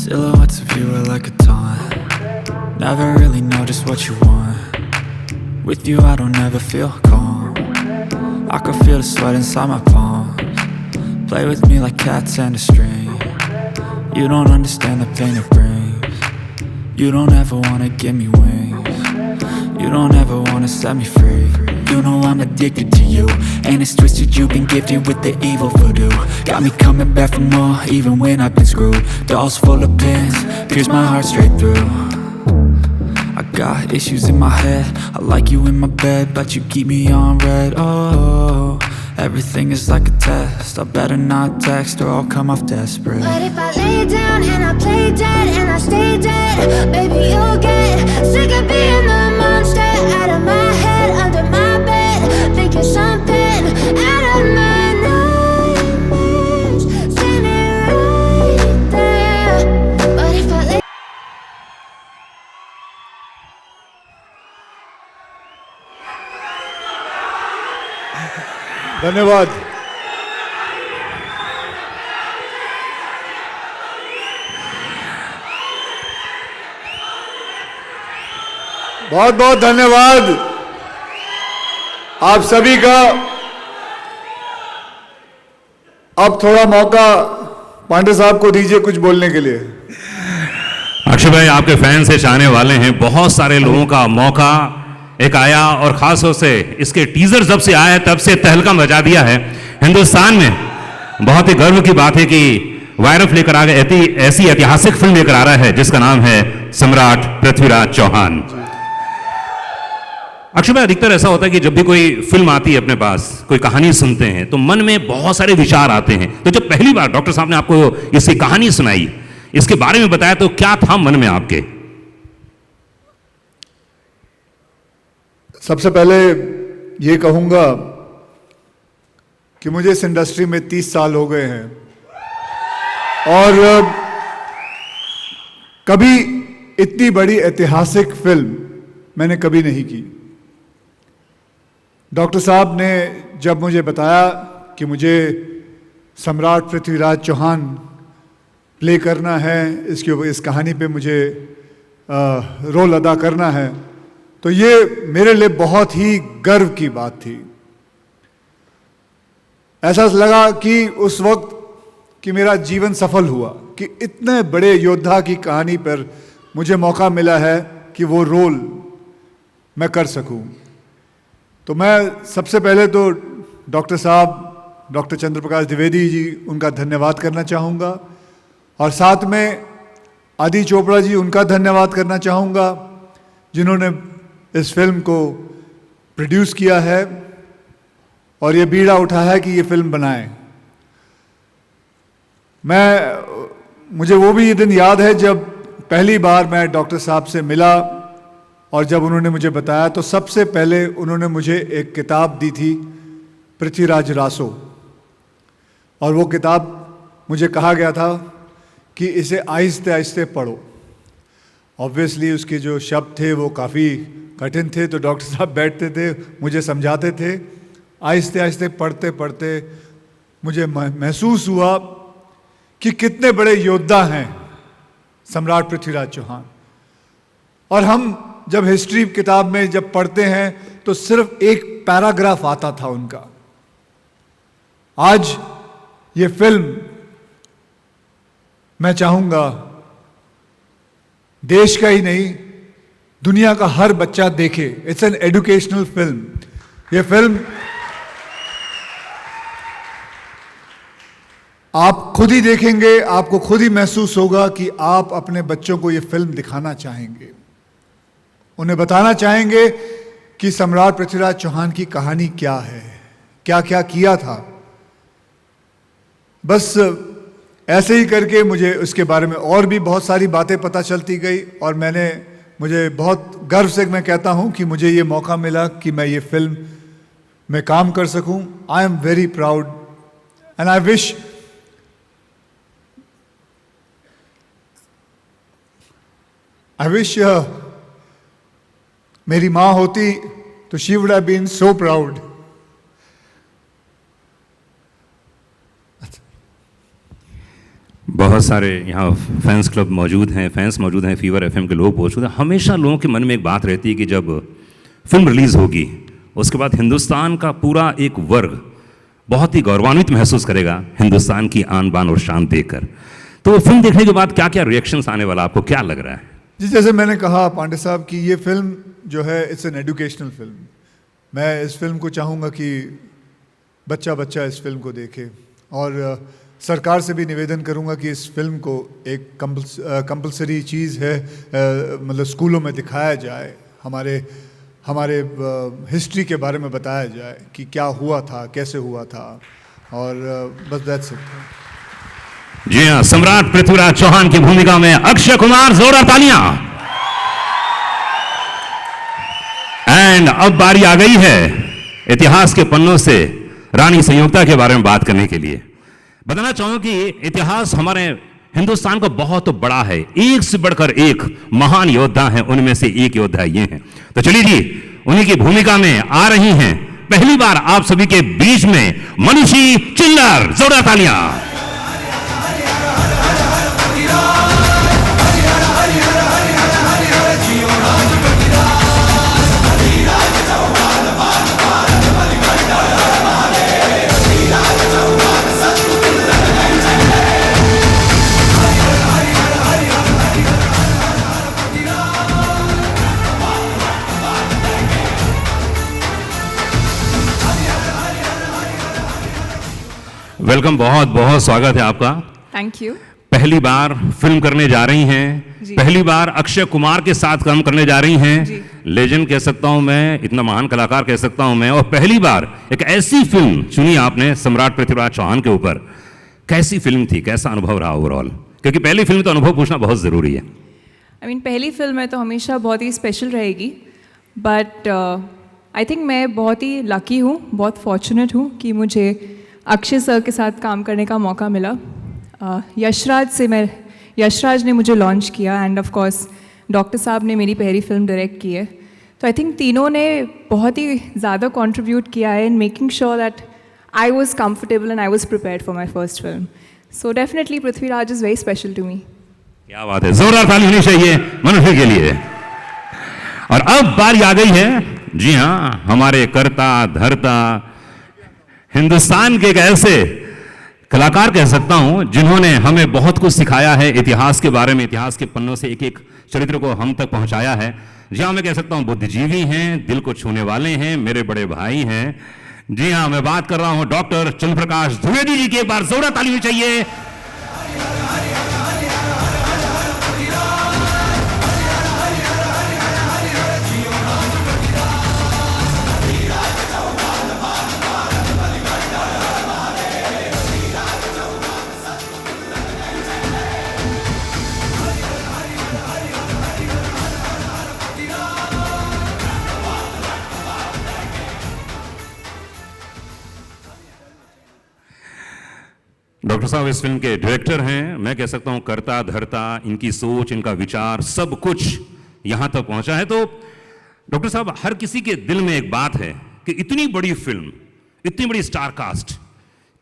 Silhouettes of you are like a taunt. Never really know just what you want. With you I don't ever feel calm. I can feel the sweat inside my palms. Play with me like cats and a string. You don't understand the pain it brings. You don't ever wanna give me wings. You don't ever wanna set me free. You know I'm addicted to you, and it's twisted, you've been gifted with the evil voodoo. Got me coming back for more, even when I've been screwed. Dolls full of pins, pierce my heart straight through. I got issues in my head, I like you in my bed, but you keep me on red. Oh, everything is like a test, I better not text or I'll come off desperate. But if I lay down and I play dead and I stay dead, baby you'll get sick of being the monster out of my head, under my bed, thinking something out of my nightmares, standing right there. But if I lay धन्यवाद। बहुत बहुत धन्यवाद आप सभी का। अब थोड़ा मौका पांडे साहब को दीजिए कुछ बोलने के लिए। अक्षय भाई, आपके फैंस से चाहने वाले हैं, बहुत सारे लोगों का मौका एक आया और खास तौर से इसके टीजर जब से आया है तब से तहलका मचा दिया है हिंदुस्तान में। बहुत ही गर्व की बात है कि वायरफ लेकर आ गए, ऐसी ऐतिहासिक फिल्म लेकर आ रहा है जिसका नाम है सम्राट पृथ्वीराज चौहान। अक्षय भाई, अधिकतर ऐसा होता है कि जब भी कोई फिल्म आती है अपने पास, कोई कहानी सुनते हैं तो मन में बहुत सारे विचार आते हैं। तो जब पहली बार डॉक्टर साहब ने आपको इसकी कहानी सुनाई, इसके बारे में बताया, तो क्या था मन में आपके? सबसे पहले ये कहूंगा कि मुझे इस इंडस्ट्री में 30 साल हो गए हैं और कभी इतनी बड़ी ऐतिहासिक फिल्म मैंने कभी नहीं की। डॉक्टर साहब ने जब मुझे बताया कि मुझे सम्राट पृथ्वीराज चौहान प्ले करना है, इस कहानी पे मुझे रोल अदा करना है, तो ये मेरे लिए बहुत ही गर्व की बात थी। ऐसा लगा कि उस वक्त कि मेरा जीवन सफल हुआ कि इतने बड़े योद्धा की कहानी पर मुझे मौका मिला है कि वो रोल मैं कर सकूं। तो मैं सबसे पहले तो डॉक्टर साहब, डॉक्टर चंद्र प्रकाश द्विवेदी जी, उनका धन्यवाद करना चाहूँगा और साथ में आदि चोपड़ा जी, उनका धन्यवाद करना चाहूँगा जिन्होंने इस फिल्म को प्रोड्यूस किया है और ये बीड़ा उठाया है कि ये फिल्म बनाएं। मुझे वो भी ये दिन याद है जब पहली बार मैं डॉक्टर साहब से मिला और जब उन्होंने मुझे बताया तो सबसे पहले उन्होंने मुझे एक किताब दी थी, पृथ्वीराज रासो, और वो किताब मुझे कहा गया था कि इसे आहिस्ते आहिस्ते पढ़ो। ऑब्वियसली उसके जो शब्द थे वो काफ़ी कठिन थे, तो डॉक्टर साहब बैठते थे, मुझे समझाते थे। आहिस्ते आहिस्ते पढ़ते पढ़ते मुझे महसूस हुआ कि कितने बड़े योद्धा हैं सम्राट पृथ्वीराज चौहान। और हम जब हिस्ट्री किताब में जब पढ़ते हैं तो सिर्फ एक पैराग्राफ आता था उनका। आज ये फिल्म मैं चाहूंगा देश का ही नहीं, दुनिया का हर बच्चा देखे। It's an educational film. ये फिल्म आप खुद ही देखेंगे, आपको खुद ही महसूस होगा कि आप अपने बच्चों को ये फिल्म दिखाना चाहेंगे, उन्हें बताना चाहेंगे कि सम्राट पृथ्वीराज चौहान की कहानी क्या है, क्या क्या किया था। बस ऐसे ही करके मुझे उसके बारे में और भी बहुत सारी बातें पता चलती गई और मुझे बहुत गर्व से मैं कहता हूं कि मुझे ये मौका मिला कि मैं ये फिल्म में काम कर सकूं। I am very proud and I wish मेरी माँ होती तो she would have been so proud. बहुत सारे यहाँ फैंस क्लब मौजूद हैं, फैंस मौजूद हैं, फीवर एफएम के लोग मौजूद हैं। हमेशा लोगों के मन में एक बात रहती है कि जब फिल्म रिलीज़ होगी उसके बाद हिंदुस्तान का पूरा एक वर्ग बहुत ही गौरवान्वित महसूस करेगा हिंदुस्तान की आन बान और शान देखकर। तो वो फिल्म देखने के बाद क्या क्या रिएक्शंस आने वाला, आपको क्या लग रहा है? जी, जैसे मैंने कहा पांडे साहब कि ये फिल्म जो है इट्स एन एजुकेशनल फिल्म। मैं इस फिल्म को चाहूँगा कि बच्चा बच्चा इस फिल्म को देखे, और सरकार से भी निवेदन करूँगा कि इस फिल्म को एक कंपल्सरी चीज़ है, मतलब स्कूलों में दिखाया जाए, हमारे हिस्ट्री के बारे में बताया जाए कि क्या हुआ था, कैसे हुआ था, और बस दैट्स इट। जी हाँ, सम्राट पृथ्वीराज चौहान की भूमिका में अक्षय कुमार, जोरदार तालियां। एंड अब बारी आ गई है इतिहास के पन्नों से रानी संयोगता के बारे में बात करने के लिए। बताना चाहूंगा कि इतिहास हमारे हिंदुस्तान का बहुत बड़ा है, एक से बढ़कर एक महान योद्धा हैं, उनमें से एक योद्धा ये हैं। तो चलिए जी, उन्हीं की भूमिका में आ रही हैं पहली बार आप सभी के बीच में मनुषी चिल्लर, जोरदार तालियां। वेलकम, बहुत बहुत स्वागत है आपका। Thank you. पहली बार फिल्म करने जा रही हैं, पहली बार अक्षय कुमार के साथ काम करने जा रही हैं, लेजेंड कह सकता हूं मैं, इतना महान कलाकार कह सकता हूं मैं, और पहली बार एक ऐसी फिल्म चुनी आपने सम्राट पृथ्वीराज चौहान के ऊपर। कैसी फिल्म थी, कैसा अनुभव रहा ओवरऑल? क्योंकि पहली फिल्म तो अनुभव पूछना बहुत जरूरी है। आई मीन पहली फिल्म है तो हमेशा बहुत ही स्पेशल रहेगी, बट आई थिंक मैं बहुत ही लकी हूँ, बहुत फॉर्चुनेट हूँ कि मुझे अक्षय सर के साथ काम करने का मौका मिला। यशराज ने मुझे लॉन्च किया, एंड ऑफ कोर्स डॉक्टर साहब ने मेरी पहली फिल्म डायरेक्ट की है। तो आई थिंक तीनों ने बहुत ही ज़्यादा कंट्रीब्यूट किया है in making sure that I was comfortable and I was prepared for my first film. So definitely Prithviraj is very special to me. क्या बात है, जोरदार ताली होनी चाहिए मनुष्य के लिए। और अब बारी आ गई है, जी हाँ, हमारे करता धरता हिंदुस्तान के एक ऐसे कलाकार कह सकता हूं जिन्होंने हमें बहुत कुछ सिखाया है इतिहास के बारे में, इतिहास के पन्नों से एक एक चरित्र को हम तक पहुंचाया है। जी हाँ, मैं कह सकता हूं बुद्धिजीवी हैं, दिल को छूने वाले हैं, मेरे बड़े भाई हैं। जी हाँ, मैं बात कर रहा हूं डॉक्टर चंद्रप्रकाश द्विवेदी जी की। एक बार जोरदार ताली होनी चाहिए। डॉक्टर साहब इस फिल्म के डायरेक्टर हैं, मैं कह सकता हूं करता धरता, इनकी सोच, इनका विचार, सब कुछ यहां तक पहुंचा है। तो डॉक्टर साहब, हर किसी के दिल में एक बात है कि इतनी बड़ी फिल्म, इतनी बड़ी स्टार कास्ट,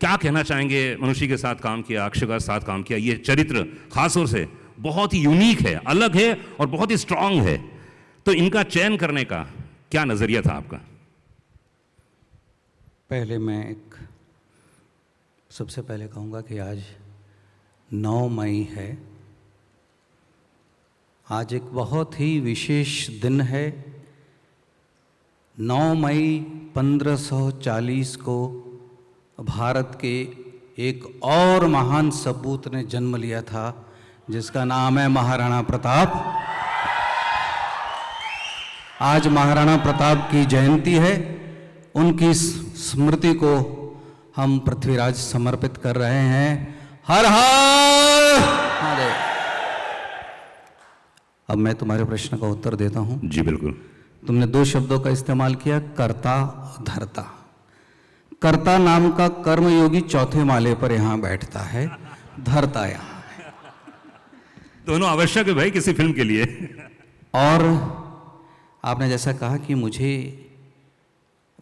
क्या कहना चाहेंगे? मनुष्य के साथ काम किया, अक्षय के साथ काम किया, ये चरित्र खासतौर से बहुत ही यूनिक है, अलग है और बहुत ही स्ट्रांग है। तो इनका चयन करने का क्या नजरिया था आपका? पहले मैं सबसे पहले कहूँगा कि आज 9 मई है। आज एक बहुत ही विशेष दिन है। 9 मई 1540 को भारत के एक और महान सपूत ने जन्म लिया था, जिसका नाम है महाराणा प्रताप। आज महाराणा प्रताप की जयंती है। उनकी स्मृति को हम पृथ्वीराज समर्पित कर रहे हैं। हर हर महादेव। अब मैं तुम्हारे प्रश्न का उत्तर देता हूं। जी बिल्कुल। तुमने 2 शब्दों का इस्तेमाल किया, कर्ता धर्ता। कर्ता नाम का कर्मयोगी चौथे माले पर यहां बैठता है, धर्ता यहां है। दोनों आवश्यक है भाई किसी फिल्म के लिए। और आपने जैसा कहा कि मुझे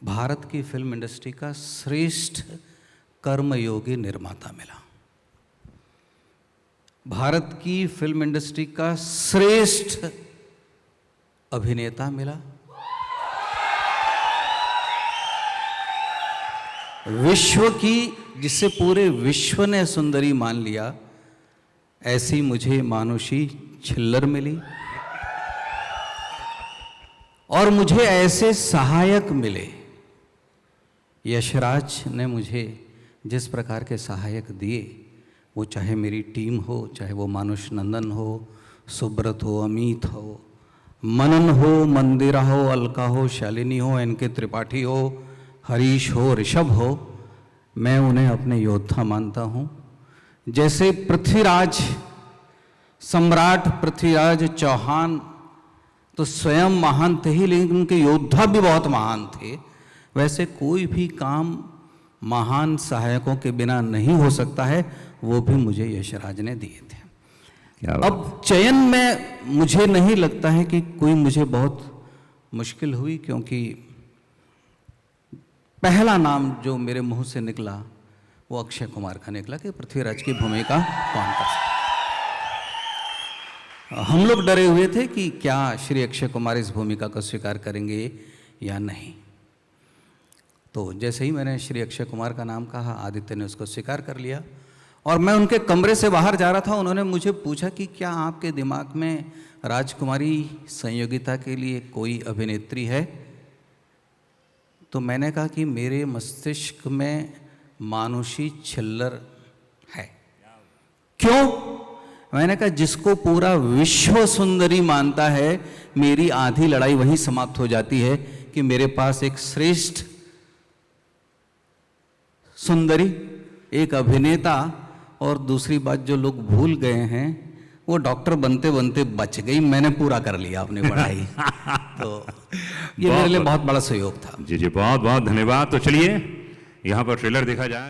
भारत की फिल्म इंडस्ट्री का श्रेष्ठ कर्मयोगी निर्माता मिला। भारत की फिल्म इंडस्ट्री का श्रेष्ठ अभिनेता मिला, विश्व की, जिसे पूरे विश्व ने सुंदरी मान लिया, ऐसी मुझे मानुषी छिल्लर मिली। और मुझे ऐसे सहायक मिले। यशराज ने मुझे जिस प्रकार के सहायक दिए, वो चाहे मेरी टीम हो, चाहे वो मानुष नंदन हो, सुब्रत हो, अमित हो, मनन हो, मंदिरा हो, अलका हो, शालिनी हो, एनके त्रिपाठी हो, हरीश हो, ऋषभ हो, मैं उन्हें अपने योद्धा मानता हूँ। जैसे पृथ्वीराज, सम्राट पृथ्वीराज चौहान तो स्वयं महान थे ही, लेकिन उनके योद्धा भी बहुत महान थे। वैसे कोई भी काम महान सहायकों के बिना नहीं हो सकता है, वो भी मुझे यशराज ने दिए थे। क्या बात। अब चयन में मुझे नहीं लगता है कि कोई मुझे बहुत मुश्किल हुई, क्योंकि पहला नाम जो मेरे मुंह से निकला वो अक्षय कुमार का निकला कि पृथ्वीराज की भूमिका कौन कर सकता। हम लोग डरे हुए थे कि क्या श्री अक्षय कुमार इस भूमिका को स्वीकार करेंगे या नहीं। तो जैसे ही मैंने श्री अक्षय कुमार का नाम कहा, आदित्य ने उसको स्वीकार कर लिया। और मैं उनके कमरे से बाहर जा रहा था, उन्होंने मुझे पूछा कि क्या आपके दिमाग में राजकुमारी संयोगिता के लिए कोई अभिनेत्री है? तो मैंने कहा कि मेरे मस्तिष्क में मानुषी छिल्लर है। क्यों? मैंने कहा जिसको पूरा विश्व सुंदरी मानता है, मेरी आधी लड़ाई वहीं समाप्त हो जाती है कि मेरे पास एक श्रेष्ठ सुंदरी, एक अभिनेता, और दूसरी बात जो लोग भूल गए हैं, वो डॉक्टर बनते बनते बच गई, मैंने पूरा कर लिया अपनी पढ़ाई। तो ये मेरे लिए बहुत बड़ा सहयोग था। जी जी, बहुत बहुत धन्यवाद। तो चलिए यहाँ पर ट्रेलर देखा जाए।